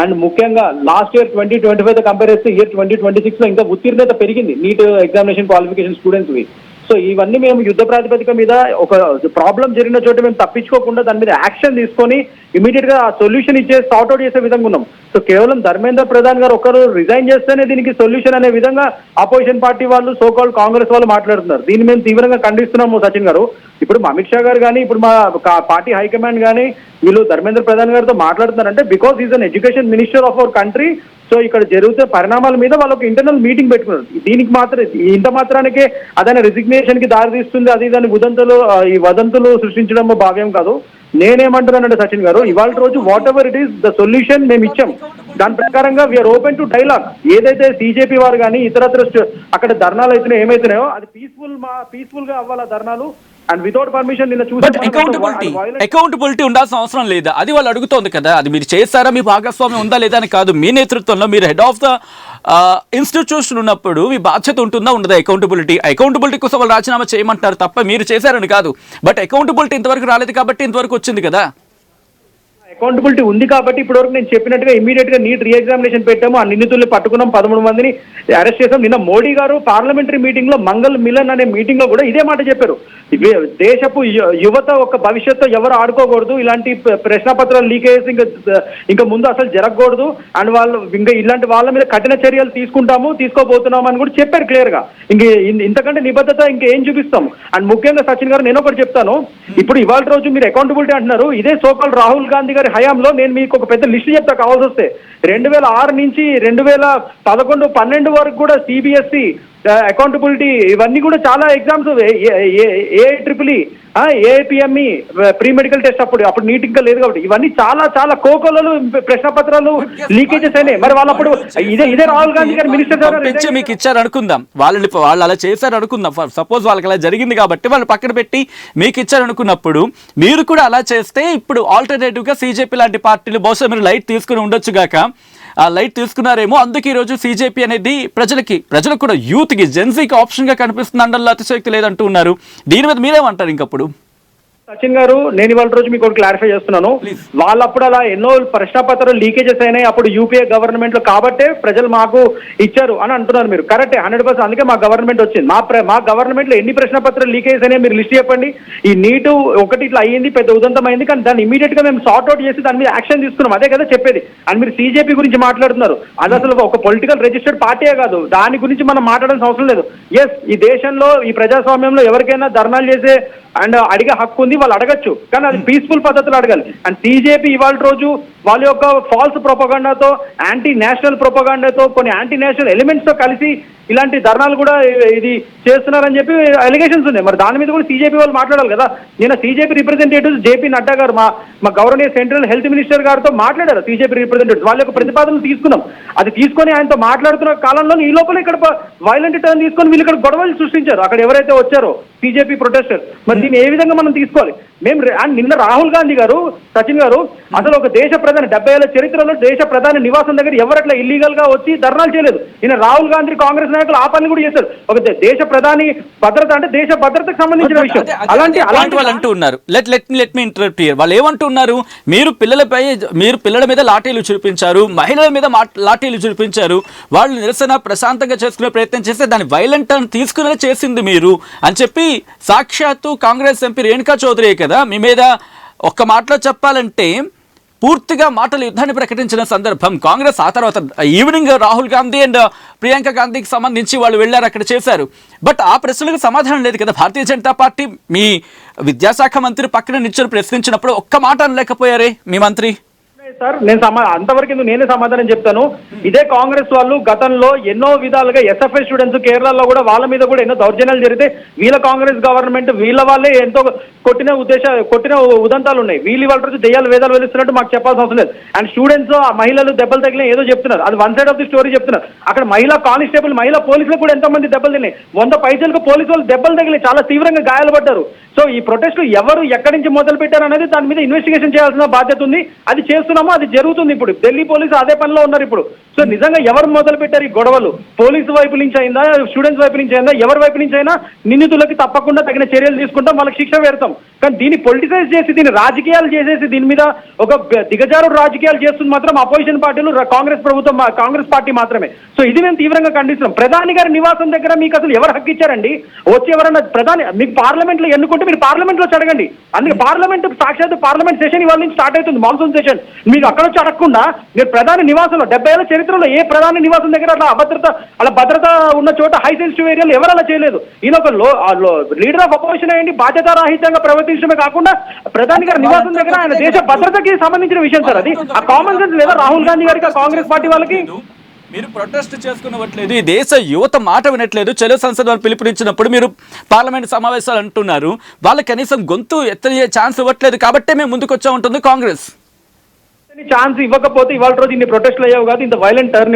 [SPEAKER 3] అండ్ ముఖ్యంగా లాస్ట్ ఇయర్ 2025 తో కంపేర్ చేస్తే ఇయర్ 2026 లో ఇంకా ఉత్తీర్ణత పెరిగింది నీట్ ఎగ్జామినేషన్ క్వాలిఫికేషన్ స్టూడెంట్స్ వి. సో ఇవన్నీ మేము యుద్ధ ప్రాతిపదిక మీద ఒక ప్రాబ్లం జరిగిన చోట మేము తప్పించుకోకుండా దాని మీద యాక్షన్ తీసుకొని ఇమీడియట్ గా సొల్యూషన్ ఇచ్చే సార్ట్అవుట్ చేసే విధంగా ఉన్నాం. సో కేవలం ధర్మేంద్ర ప్రధాన్ గారు ఒకరు రిజైన్ చేస్తేనే దీనికి సొల్యూషన్ అనే విధంగా ఆపోజిషన్ పార్టీ వాళ్ళు, సోకాల్ కాంగ్రెస్ వాళ్ళు మాట్లాడుతున్నారు. దీన్ని మేము తీవ్రంగా ఖండిస్తున్నాము సచిన్ గారు. ఇప్పుడు మా అమిత్ షా గారు కానీ, ఇప్పుడు మా పార్టీ హైకమాండ్ కానీ వీళ్ళు ధర్మేంద్ర ప్రధాన్ గారితో మాట్లాడుతున్నారంటే because is an education minister of our country. So ఇక్కడ జరుగుతున్న పరిణామాల మీద వాళ్ళు ఒక ఇంటర్నల్ మీటింగ్ పెట్టుకున్నారు. దీనికి మాత్రం ఇంత మాత్రానికే అదైనా రిజిగ్నేషన్ కి దారితీస్తుంది, అది దాని ఈ వదంతులు సృష్టించడం భావ్యం కాదు. నేనేమంటున్నానంటే సచిన్ గారు, ఇవాళ రోజు what ever it is the solution మేము ఇచ్చాం. దాని ప్రకారంగా వీఆర్ ఓపెన్ టు డైలాగ్. ఏదైతే సిజేపీ వారు కానీ ఇతరత్ర అక్కడ ధర్నాలు అయితున్నాయో ఏమైతున్నాయో అది పీస్ఫుల్ గా అవ్వాలి ధర్నాలు. అండ్ వితౌట్ పర్మిషన్ నిన్న చూసి
[SPEAKER 1] అకౌంటబిలిటీ ఉండాల్సిన అవసరం లేదా? అది వాళ్ళు అడుగుతోంది కదా. అది మీరు చేశారా, మీ భాగస్వామ్యం ఉందా లేదా అని కాదు. మీ నేతృత్వంలో మీరు హెడ్ ఆఫ్ ద ఇన్స్టిట్యూషన్ ఉన్నప్పుడు మీ బాధ్యత ఉంటుందా ఉండదా? అకౌంటబిలిటీ కోసం వాళ్ళు రాజీనామా చేయమంటారు తప్ప మీరు చేశారని కాదు. బట్ అకౌంటబిలిటీ ఇంతవరకు రాలేదు కాబట్టి ఇంతవరకు వచ్చింది కదా.
[SPEAKER 3] అకౌంటబిలిటీ ఉంది కాబట్టి ఇప్పటివరకు నేను చెప్పినట్టుగా ఇమీడియట్ గా నీట్ రీఎగ్జామినేషన్ పెట్టాము. ఆ నిందితుల్ని పట్టుకున్నాం, 13 మందిని అరెస్ట్ చేసాం. నిన్న మోడీ గారు పార్లమెంటరీ మీటింగ్ లో మంగళ్ మిలన్ అనే మీటింగ్ లో కూడా ఇదే మాట చెప్పారు. దేశపు యువత ఒక భవిష్యత్తు ఎవరు ఆడుకోకూడదు, ఇలాంటి ప్రశ్నపత్రాలు లీకేజ్ ఇంకా ముందు అసలు జరగకూడదు, అండ్ వాళ్ళు ఇంకా ఇలాంటి వాళ్ళ మీద కఠిన చర్యలు తీసుకోబోతున్నాం అని కూడా చెప్పారు క్లియర్ గా. ఇంతకంటే నిబద్ధత ఇంకేం చూపిస్తాం? అండ్ ముఖ్యంగా సచిన్ గారు, నేను ఒకటి చెప్తాను. ఇప్పుడు ఇవాళ రోజు మీరు అకౌంటబిలిటీ అంటున్నారు. ఇదే సోకాల్ రాహుల్ గాంధీ గారి హయాంలో నేను మీకు ఒక పెద్ద లిస్ట్ చెప్తా కావాల్సి వస్తే. 2006 నుంచి 2011, 12 వరకు కూడా సిబిఎస్ఈ అకౌంటబిలిటీ ఇవన్నీ కూడా చాలా ఎగ్జామ్స్, ఏఐఈఈ, ఏఐపిఎంఈ, ప్రీ మెడికల్ టెస్ట్ అప్పుడు నీట్ ఇంకా లేదు కాబట్టి ఇవన్నీ చాలా కోకోలలో ప్రశ్న పత్రాలు లీకేజెస్ అయినాయి. మరి వాళ్ళు అప్పుడు ఇదే రాహుల్ గాంధీ గారు మినిస్టర్
[SPEAKER 1] మీకు ఇచ్చారు అనుకుందాం, వాళ్ళు అలా చేశారు అనుకుందాం. సపోజ్ వాళ్ళకి అలా జరిగింది కాబట్టి వాళ్ళు పక్కన పెట్టి మీకు ఇచ్చారు అనుకున్నప్పుడు మీరు కూడా అలా చేస్తే ఇప్పుడు ఆల్టర్నేటివ్ గా సిజేపీ లాంటి పార్టీలు బహుశా మీరు లైట్ తీసుకుని ఉండొచ్చు గాక, ఆ లైట్ తీసుకున్నారేమో. అందుకే ఈరోజు సిజేపీ అనేది ప్రజలకు కూడా యూత్కి, జెన్సీకి ఆప్షన్ గా కనిపిస్తుంది అనడంలో అతిశయోక్తి లేదంటూ ఉన్నారు. దీని మీద మీరేమంటారు ఇంకప్పుడు?
[SPEAKER 3] సచిన్ గారు, నేను ఇవాళ రోజు మీకు ఒకటి క్లారిఫై చేస్తున్నాను. వాళ్ళప్పుడు అలా ఎన్నో ప్రశ్నపత్రాలు లీకేజెస్ అయినాయి అప్పుడు యూపీఏ గవర్నమెంట్ లో, కాబట్టే ప్రజలు మాకు ఇచ్చారు అని అంటున్నారు మీరు. కరెక్టే, 100%. అందుకే మా గవర్నమెంట్ వచ్చింది. మా గవర్నమెంట్ లో ఎన్ని ప్రశ్నపత్రాలు లీకేజ్ అయినాయి మీరు లిస్ట్ చెప్పండి. ఈ నీటు ఒకటి ఇట్లా అయ్యింది, పెద్ద ఉదంతం అయింది, కానీ దాన్ని ఇమీడియట్ గా మేము సార్ట్ అవుట్ చేసి దాని మీద యాక్షన్ తీసుకున్నాం. అదే కదా చెప్పేది. అండ్ మీరు సిజేపీ గురించి మాట్లాడుతున్నారు. అది అసలు ఒక పొలిటికల్ రిజిస్టర్డ్ పార్టీయే కాదు. దాని గురించి మనం మాట్లాడాల్సిన అవసరం లేదు. ఎస్, ఈ దేశంలో ఈ ప్రజాస్వామ్యంలో ఎవరికైనా ధర్నాలు చేసే అండ్ అడిగే హక్కు ఉంది, వాళ్ళు అడగచ్చు, కానీ అది పీస్ఫుల్ పద్ధతిలో అడగాలి. అండ్ సిజేపీ ఇవాళ రోజు వాళ్ళ యొక్క ఫాల్స్ ప్రొపగాండాతో, యాంటీ నేషనల్ ప్రొపగాండాతో, కొన్ని యాంటీ నేషనల్ ఎలిమెంట్స్ తో కలిసి ఇలాంటి ధర్నాలు కూడా ఇది చేస్తున్నారని చెప్పి అలిగేషన్స్ ఉన్నాయి. మరి దాని మీద కూడా సిజేపీ వాళ్ళు మాట్లాడాలి కదా. నిన్న సిజేపీ రిప్రజెంటేటివ్స్ జేపీ నడ్డా గారు మా గౌరవనీయ సెంట్రల్ హెల్త్ మినిస్టర్ గారితో మాట్లాడారు. సిజేపీ రిప్రజెంటేటివ్స్ వాళ్ళ యొక్క ప్రతిపాదనలు తీసుకున్నాం. అది తీసుకొని ఆయనతో మాట్లాడుతున్న కాలంలో ఈ లోపల ఇక్కడ వైలెంట్ టర్న్ తీసుకొని వీళ్ళు ఇక్కడ గొడవలు సృష్టించారు అక్కడ ఎవరైతే వచ్చారో సిజేపీ ప్రొటెస్టర్. మరి దీన్ని ఏ విధంగా మనం తీసుకోవాలి? నిన్న రాహుల్ గాంధీ గారు, సచిన్ గారు, అసలు ఒక దేశ ప్రధాని 70 ఏళ్ల చరిత్రలో దేశ ప్రధాని నివాసం దగ్గర ఎవరట్లా ఇల్లీగల్ గా వచ్చి ధర్నాలు చేయలేదు. ఈయన రాహుల్ గాంధీ కాంగ్రెస్ నాయకులు ఆ పని కూడా చేశారు. ఒక దేశ ప్రధాని భద్రత అంటే దేశ భద్రతకు సంబంధించిన విషయం. అలాంటి వాళ్ళు
[SPEAKER 1] అంటూ ఉన్నారు. Let me interrupt here. వాళ్ళు ఏమంటున్నారు? మీరు పిల్లల మీద లాఠీలు చూపించారు, మహిళల మీద లాఠీలు చూపించారు, వాళ్ళు నిరసన ప్రశాంతంగా చేసుకునే ప్రయత్నం చేస్తే దాన్ని వైలెంట్ అని తీసుకునే చేసింది మీరు అని చెప్పి సాక్షాత్తు కాంగ్రెస్ ఎంపీ రేణుకా చౌదరి కదా మీ మీద ఒక్క మాటలో చెప్పాలంటే పూర్తిగా మాటల యుద్ధాన్ని ప్రకటించిన సందర్భం కాంగ్రెస్. ఆ తర్వాత ఈవినింగ్ రాహుల్ గాంధీ అండ్ ప్రియాంక గాంధీకి సంబంధించి వాళ్ళు వెళ్ళారు, అక్కడ చేశారు. బట్ ఆ ప్రశ్నలకు సమాధానం లేదు కదా. భారతీయ జనతా పార్టీ మీ విద్యాశాఖ మంత్రి పక్కన నిల్చొని ప్రశ్నించినప్పుడు ఒక్క మాట అనలేకపోయారే మీ మంత్రి?
[SPEAKER 3] సార్ నేను అంతవరకు నేనే సమాధానం చెప్తాను. ఇదే కాంగ్రెస్ వాళ్ళు గతంలో ఎన్నో విధాలుగా ఎస్ఎఫ్ఐ స్టూడెంట్స్ కేరళలో కూడా వాళ్ళ మీద కూడా ఎన్నో దౌర్జన్యాలు జరిగితే వీళ్ళ కాంగ్రెస్ గవర్నమెంట్ వీళ్ళ వాళ్ళే ఎంతో కొట్టిన ఉదంతాలు ఉన్నాయి. వీళ్ళు వాళ్ళ రోజు దెయ్యాలు వేదాలు వెలుస్తున్నట్టు మాకు చెప్పాల్సిన అవసరం లేదు. అండ్ స్టూడెంట్స్ మహిళలు దెబ్బలు తగిలిన ఏదో చెప్తున్నారు, అది one side of the story చెప్తున్నారు. అక్కడ మహిళా కానిస్టేబుల్ మహిళా పోలీసులు కూడా ఎంతో మంది దెబ్బలు తిన్నాయి. 100 పైసలకు పోలీసు వాళ్ళు దెబ్బలు తగిలి చాలా తీవ్రంగా గాయాలు పడ్డారు. సో ఈ ప్రొటెస్టులు ఎవరు ఎక్కడి నుంచి మొదలు పెట్టారు అనేది దాని మీద ఇన్వెస్టిగేషన్ చేయాల్సిన బాధ్యత ఉంది. అది చేస్తున్నామో అది జరుగుతుంది. ఇప్పుడు ఢిల్లీ పోలీసు అదే పనిలో ఉన్నారు ఇప్పుడు. సో నిజంగా ఎవరు మొదలు పెట్టారు ఈ గొడవలు? పోలీసు వైపు నుంచి అయిందా, స్టూడెంట్స్ వైపు నుంచి అయిందా, ఎవరి వైపు నుంచి అయినా నిందితులకి తప్పకుండా తగిన చర్యలు తీసుకుంటాం, వాళ్ళకి శిక్ష వేస్తాం. కానీ దీన్ని పొలిటిసైజ్ చేసి దీన్ని రాజకీయాలు చేసేసి దీని మీద ఒక దిగజారుడు రాజకీయాలు చేస్తుంది మాత్రం అపోజిషన్ పార్టీలు, కాంగ్రెస్ ప్రభుత్వం, కాంగ్రెస్ పార్టీ మాత్రమే. సో ఇది మేము తీవ్రంగా ఖండిస్తున్నాం. ప్రధాని గారి నివాసం దగ్గర మీకు అసలు ఎవరు హక్కు ఇచ్చారండి? వచ్చి ఎవరన్నా ప్రధాని మీకు పార్లమెంట్ లో ఎన్నుకుంటే మీరు పార్లమెంట్ లో అడగండి. అందుకే పార్లమెంట్ సాక్షాత్ పార్లమెంట్ సెషన్ ఇవాళ నుంచి స్టార్ట్ అవుతుంది, మాన్సూన్ సెషన్. మీకు అక్కడ వచ్చి అడగకుండా మీరు ప్రధాని నివాసంలో 70 ఏళ్ల చరిత్రలో ఏ ప్రధాని నివాసం దగ్గర అలా భద్రత ఉన్న చోట హై సెన్సిటివ్ ఏరియాలో ఎవరు అలా చేయలేదు. ఈయన ఒక లీడర్ ఆఫ్ అపోజిషన్ అయ్యండి, బాధ్యతారాహిత్యంగా ప్రవర్తించడమే కాకుండా ప్రధాని గారి నివాసం దగ్గర ఆయన దేశ భద్రతకి సంబంధించిన విషయం సార్. అది ఆ కామన్ సెన్స్ లేదా రాహుల్ గాంధీ గారికి, కాంగ్రెస్ పార్టీ వాళ్ళకి?
[SPEAKER 1] మీరు ప్రొటెస్ట్ చేసుకున్నట్లేదు, ఈ దేశ యువత మాట వినట్లేదు. చలో సంసద్ వాళ్ళు పిలుపునిచ్చినప్పుడు మీరు పార్లమెంట్ సమావేశాలు అంటున్నారు, వాళ్ళకి కనీసం గొంతు ఎత్తయ్యే ఛాన్స్ ఇవ్వట్లేదు. కాబట్టే మేము ముందుకు వచ్చా ఉంటుంది కాంగ్రెస్.
[SPEAKER 3] ఛాన్స్ ఇవ్వకపోతే ఇవాళ రోజు ఇన్ని ప్రొటెస్ట్లు అయ్యేవి కాదు, ఇంత వైలెంట్ టర్న్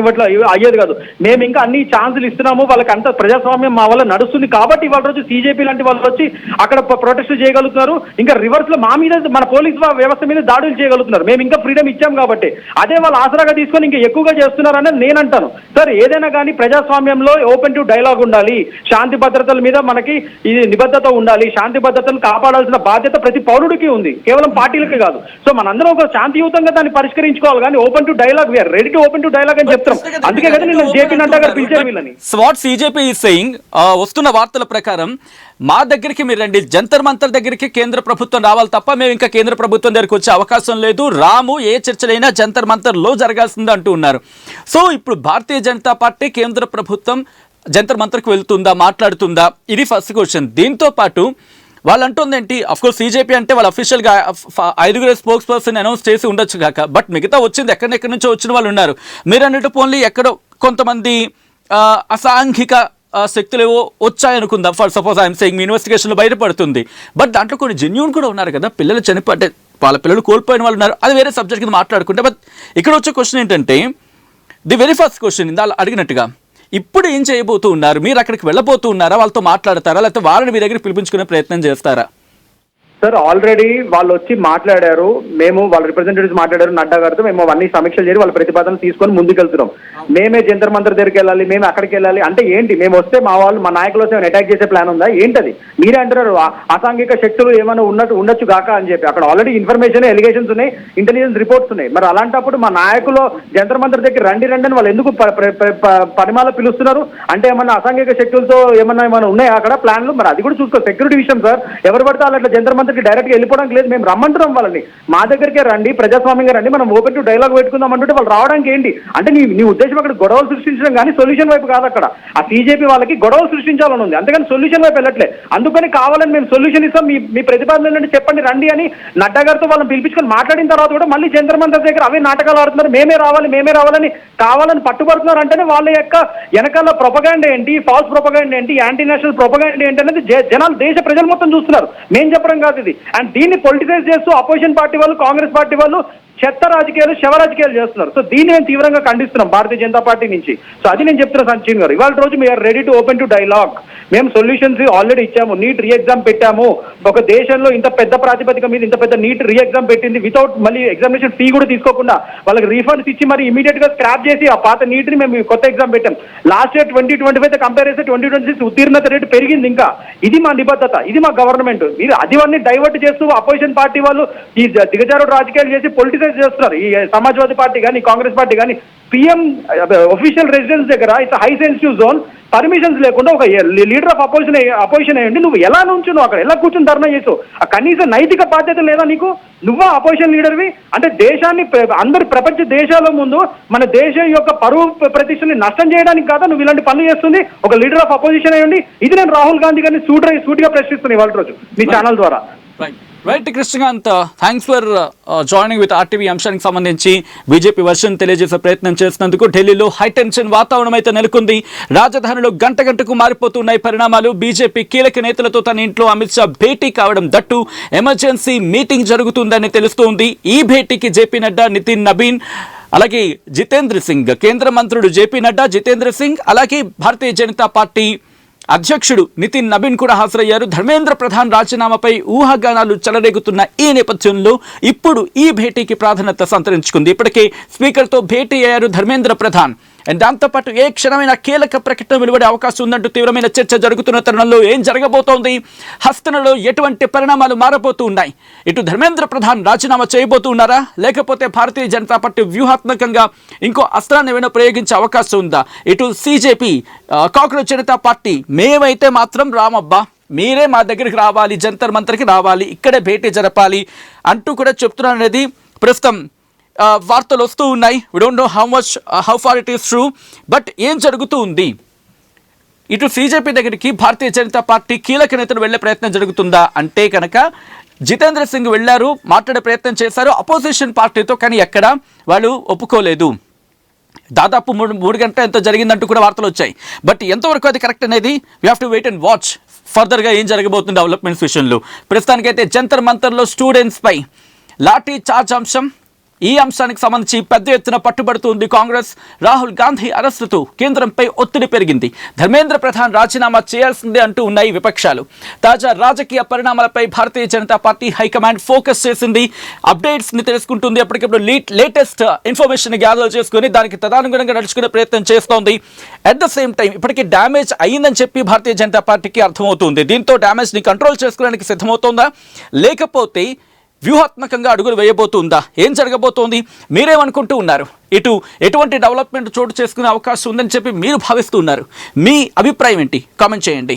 [SPEAKER 3] అయ్యేది కాదు. మేము ఇంకా అన్ని ఛాన్సులు ఇస్తున్నాము, వాళ్ళకి అంత ప్రజాస్వామ్యం మా వల్ల నడుస్తుంది కాబట్టి ఇవాళ రోజు సీజేపీ లాంటి వాళ్ళు వచ్చి అక్కడ ప్రొటెస్ట్ చేయగలుగుతున్నారు. ఇంకా రివర్స్ లో మా మీద, మన పోలీస్ వ్యవస్థ మీద దాడులు చేయగలుగుతున్నారు. మేము ఇంకా ఫ్రీడమ్ ఇచ్చాం కాబట్టి. అదే వాళ్ళు ఆసరాగా తీసుకొని ఇంకా ఎక్కువగా చేస్తున్నారు అనేది నేను అంటాను. సార్ ఏదైనా కానీ ప్రజాస్వామ్యంలో ఓపెన్ టు డైలాగ్ ఉండాలి, శాంతి భద్రతల మీద మనకి ఇది నిబద్ధత ఉండాలి. శాంతి భద్రతను కాపాడాల్సిన బాధ్యత ప్రతి పౌరుడికి ఉంది, కేవలం పార్టీలకి కాదు. సో మనందరం ఒక శాంతియుతంగా దాన్ని పరిష్కరించుకోవాలి. కానీ open to dialogue, we're ready to open to dialogue అని చెప్తాం. అందుకే కదా నేను జేపీ నడ్డా గారు పిలిచారు వీళ్ళని.
[SPEAKER 1] వాట్ సిజేపీ ఈజ్ సేయింగ్, వస్తున్న వార్తల ప్రకారం మా దగ్గరికి మీరు రండి, జంతర్ మంతర్ దగ్గరికి కేంద్ర ప్రభుత్వం రావాలి తప్ప మేము ఇంకా కేంద్ర ప్రభుత్వం దగ్గరికి వచ్చే అవకాశం లేదు, రాము, ఏ చర్చలైనా జంతర్ మంతర్ లో జరగాల్సింది అంటూ ఉన్నారు. సో ఇప్పుడు భారతీయ జనతా పార్టీ కేంద్ర ప్రభుత్వం జంతర్ మంతర్కి వెళ్తుందా, మాట్లాడుతుందా? ఇది ఫస్ట్ క్వశ్చన్. దీంతో పాటు వాళ్ళు అంటుంది ఏంటి, అఫ్కోర్స్ సీజేపీ అంటే వాళ్ళు అఫీషియల్గా 5 స్పోక్స్ పర్సన్ అనౌన్స్ చేసి ఉండొచ్చు కాక, బట్ మిగతా వచ్చింది ఎక్కడెక్కడి నుంచో వచ్చిన వాళ్ళు ఉన్నారు. మీరు అన్నట్టు పోన్లీ ఎక్కడో కొంతమంది అసాంఘిక శక్తులు ఏవో వచ్చాయనుకుందాం, ఫర్ సపోజ్ ఐఎమ్ సేయింగ్, మీ ఇన్వెస్టిగేషన్లో బయటపడుతుంది. బట్ దాంట్లో కొన్ని జెన్యూన్ కూడా ఉన్నారు కదా, పిల్లలు చనిపోతే వాళ్ళ పిల్లలు కోల్పోయిన వాళ్ళు ఉన్నారు, అది వేరే సబ్జెక్ట్ కింద మాట్లాడుకుంటే. బట్ ఇక్కడ వచ్చే క్వశ్చన్ ఏంటంటే, ది వెరీ ఫస్ట్ క్వశ్చన్ ఇందా అడిగినట్టుగా, ఇప్పుడు ఏం చేయబోతూ ఉన్నారు? మీరు అక్కడికి వెళ్ళబోతూ ఉన్నారా, వాళ్ళతో మాట్లాడతారా, లేకపోతే వాళ్ళని మీ దగ్గర పిలిపించుకునే ప్రయత్నం చేస్తారా?
[SPEAKER 3] సార్ ఆల్రెడీ వాళ్ళు వచ్చి మాట్లాడారు, మేము వాళ్ళ రిప్రజెంటేటివ్స్ మాట్లాడారు నడ్డా గారితో. మేము అవన్నీ సమీక్షలు చేసి వాళ్ళ ప్రతిపాదనలు తీసుకొని ముందుకెళ్తున్నాం. మేమే జంతర్ మంతర్ దగ్గరికి వెళ్ళాలి, మేము అక్కడికి వెళ్ళాలి అంటే ఏంటి? మేము వస్తే మా వాళ్ళు, మా నాయకులు వస్తే అటాక్ చేసే ప్లాన్ ఉందా ఏంటది? మీరే అంటున్నారు అసాంఘిక శక్తులు ఏమైనా ఉండొచ్చు కాక అని చెప్పి. అక్కడ ఆల్రెడీ ఇన్ఫర్మేషన్, ఎలిగేషన్స్ ఉన్నాయి, ఇంటెలిజెన్స్ రిపోర్ట్స్ ఉన్నాయి. మరి అలాంటప్పుడు మా నాయకులు జంతర్ మంతర్ దగ్గర రండి అని వాళ్ళు ఎందుకు పరిమాల పిలుస్తున్నారు? అంటే ఏమన్నా అసాంఘిక శక్తులతో ఏమన్నా ఉన్నాయా అక్కడ ప్లాన్లు? మరి అది కూడా చూసుకో, సెక్యూరిటీ విషయం సార్. ఎవరు పడితే అట్లా జంతర్ డైరెక్ట్ గా వెళ్ళిపోవడానికి లేదు. మేము రమ్మంటున్నాం వాళ్ళని, మా దగ్గరికే రండి, ప్రజాస్వామ్యంగా రండి, మనం ఓపెన్ టు డైలాగ్ పెట్టుకుందాం అంటుంటే వాళ్ళు రావడానికి ఏంటి అంటే నీ ఉద్దేశం అక్కడ గొడవలు సృష్టించడం కానీ సొల్యూషన్ వైపు కాదు. అక్కడ ఆ సీజేపీ వాళ్ళకి గొడవలు సృష్టించాలని ఉంది, అంతేగాని సొల్యూషన్ వైపు వెళ్ళట్లే. అందుకని కావాలని మేము సొల్యూషన్ ఇస్తాం, మీ ప్రతిపాదనలు చెప్పండి రండి అని నడ్డా గారితో వాళ్ళని పిలిపించుకొని మాట్లాడిన తర్వాత కూడా మళ్ళీ జంతర్ మంతర్ దగ్గర అవే నాటకాలు ఆడుతున్నారు. మేమే రావాలని కావాలని పట్టుబడుతున్నారు. అంటేనే వాళ్ళ యొక్క వెనకాల ప్రొపగాండా ఏంటి, ఫాల్స్ ప్రొపగాండా ఏంటి, యాంటీ నేషనల్ ప్రొపగాండా ఏంటి అనేది జనాలు, దేశ ప్రజలు మొత్తం చూస్తున్నారు. మేము చెప్పడం కాదు ఇది. అండ్ దీన్ని పొలిటిసైజ్ చేస్తూ అపోజిషన్ పార్టీ వాళ్ళు, కాంగ్రెస్ పార్టీ వాళ్ళు చెత్త రాజకీయాలు, శవ రాజకీయాలు చేస్తున్నారు. సో దీన్ని మేము తీవ్రంగా ఖండిస్తున్నాం భారతీయ జనతా పార్టీ నుంచి. సో అది నేను చెప్తున్నా సంచీన్ గారు, ఇవాళ రోజు we're ready to open to dialogue. మేము సొల్యూషన్స్ ఆల్రెడీ ఇచ్చాము. నీట్ రీ ఎగ్జామ్ పెట్టాము. ఒక దేశంలో ఇంత పెద్ద ప్రాతిపదిక మీద ఇంత పెద్ద నీట్ రీ ఎగ్జామ్ పెట్టింది వితౌట్ మళ్ళీ ఎగ్జామినేషన్ ఫీ కూడా తీసుకోకుండా వాళ్ళకి రీఫండ్స్ ఇచ్చి మరి ఇమీడియట్ గా స్క్రాప్ చేసి ఆ పాత నీట్ ని మేము కొత్త ఎగ్జామ్ పెట్టాం. లాస్ట్ ఇయర్ 2025 కంపేర్ చేస్తే 2026 ఉత్తీర్ణత రేటు పెరిగింది. ఇంకా ఇది మా నిబద్ధత, ఇది మా గవర్నమెంట్. మీరు అదివన్నీ డైవర్ట్ చేస్తూ అపోజిషన్ పార్టీ వాళ్ళు ఈ దిగజారుడు రాజకీయాలు చేసి పొలిటిసైజ్ చేస్తున్నారు. ఈ సమాజ్వాదీ పార్టీ కానీ, కాంగ్రెస్ పార్టీ కానీ, పిఎం ఒఫీషియల్ రెసిడెన్స్ దగ్గర it's high sensitive zone, permissions లేకుండా ఒక లీడర్ ఆఫ్ అపోజిషన్ అయ్యండి నువ్వు ఎలా నుంచు, నువ్వు అక్కడ ఎలా కూర్చొని ధర్నా చేసావు? ఆ కనీస నైతిక బాధ్యత లేదా నీకు? నువ్వా అపోజిషన్ లీడర్వి? అంటే దేశాన్ని, అందరి ప్రపంచ దేశాల ముందు మన దేశం యొక్క పరువు ప్రతిష్టని నష్టం చేయడానికి కాదా నువ్వు ఇలాంటి పనులు చేస్తుంది ఒక లీడర్ ఆఫ్ అపోజిషన్ అయ్యండి? ఇది నేను రాహుల్ గాంధీ గారిని సూటిగా ప్రశ్నిస్తున్నాను ఇవాళ రోజు మీ ఛానల్ ద్వారా.
[SPEAKER 1] Right Krishnakant, thanks for joining with RTV. అంశానికి సంబంధించి బీజేపీ వర్షన్ తెలియజేసే ప్రయత్నం చేసినందుకు. ఢిల్లీలో హై టెన్షన్ వాతావరణం అయితే నెలకొంది. రాజధానిలో గంట గంటకు మారిపోతున్నాయి పరిణామాలు. బీజేపీ కీలక నేతలతో తన ఇంట్లో అమిత్ షా భేటీ కావడం, దట్టు ఎమర్జెన్సీ మీటింగ్ జరుగుతుందని తెలుస్తోంది. ఈ భేటీకి జేపీ నడ్డా, నితిన్ నబీన్, అలాగే జితేంద్ర సింగ్, కేంద్ర మంత్రులు జేపీ నడ్డా, జితేంద్ర సింగ్, అలాగే భారతీయ జనతా పార్టీ అధ్యక్షుడు నితిన్ నబీన్ కూడా హాజరయ్యారు. ధర్మేంద్ర ప్రధాన్ రాజీనామాపై ఊహాగానాలు చెలరేగుతున్న ఈ నేపథ్యంలో ఇప్పుడు ఈ భేటీకి ప్రాధాన్యత సంతరించుకుంది. ఇప్పటికే స్పీకర్తో భేటీ అయ్యారు ధర్మేంద్ర ప్రధాన్. అండ్ దాంతోపాటు ఏ క్షణమైన కీలక ప్రకటన వెలువడే అవకాశం ఉందంటూ తీవ్రమైన చర్చ జరుగుతున్న తరుణంలో ఏం జరగబోతోంది, హస్తనలో ఎటువంటి పరిణామాలు మారబోతూ ఉన్నాయి? ఇటు ధర్మేంద్ర ప్రధాన్ రాజీనామా చేయబోతూ ఉన్నారా, లేకపోతే భారతీయ జనతా పార్టీ వ్యూహాత్మకంగా ఇంకో అస్త్రాన్ని ఏమైనా ప్రయోగించే అవకాశం ఉందా? ఇటు సీజేపీ, కాంగ్రెస్ జనతా పార్టీ మేమైతే మాత్రం రామబ్బా, మీరే మా దగ్గరికి రావాలి, జంతర్ మంతర్కి రావాలి, ఇక్కడే భేటీ జరపాలి అంటూ కూడా చెప్తున్నారు అనేది ప్రస్తుతం వార్తలు వస్తూ ఉన్నాయి. We don't know how far it is true, but ఏం జరుగుతూ ఉంది? ఇటు సీజేపీ దగ్గరికి భారతీయ జనతా పార్టీ కీలక నేతలు వెళ్లే ప్రయత్నం జరుగుతుందా అంటే కనుక జితేంద్ర సింగ్ వెళ్లారు, మాట్లాడే ప్రయత్నం చేశారు అపోజిషన్ పార్టీతో, కానీ ఎక్కడ వాళ్ళు ఒప్పుకోలేదు. దాదాపు మూడు గంటల ఎంతో జరిగిందంటూ కూడా వార్తలు వచ్చాయి. బట్ ఎంతవరకు అది కరెక్ట్ అనేది we have to wait and watch ఫర్దర్గా ఏం జరగబోతుంది డెవలప్మెంట్స్ విషయంలో. ప్రస్తుతానికైతే జంతర్ మంతర్లో స్టూడెంట్స్పై లాఠీ చార్జ్ అంశం, ఈ అంశానికి సంబంధించి పెద్ద ఎత్తున పట్టుబడుతుంది కాంగ్రెస్. రాహుల్ గాంధీ అరెస్టుతో కేంద్రంపై ఒత్తిడి పెరిగింది. ధర్మేంద్ర ప్రధాన్ రాజీనామా చేయాల్సిందే అంటూ ఉన్నాయి విపక్షాలు. తాజా రాజకీయ పరిణామాలపై భారతీయ జనతా పార్టీ హైకమాండ్ ఫోకస్ చేసింది. అప్డేట్స్ ని తెలుసుకుంటుంది, ఎప్పటికప్పుడు లేటెస్ట్ ఇన్ఫర్మేషన్ గ్యాదర్ చేసుకుని దానికి తదనుగుణంగా నడుచుకునే ప్రయత్నం చేస్తోంది. అట్ ద సేమ్ టైం ఇప్పటికీ డ్యామేజ్ అయ్యిందని చెప్పి భారతీయ జనతా పార్టీకి అర్థమవుతుంది. దీంతో డ్యామేజ్ ని కంట్రోల్ చేసుకోవడానికి సిద్ధమవుతోందా, లేకపోతే వ్యూహాత్మకంగా అడుగులు వేయబోతుందా, ఏం జరగబోతోంది? మీరేమనుకుంటూ ఉన్నారు? ఇటు ఎటువంటి డెవలప్మెంట్ చోటు చేసుకునే అవకాశం ఉందని చెప్పి మీరు భావిస్తూ ఉన్నారు? మీ అభిప్రాయం ఏంటి? కామెంట్ చేయండి.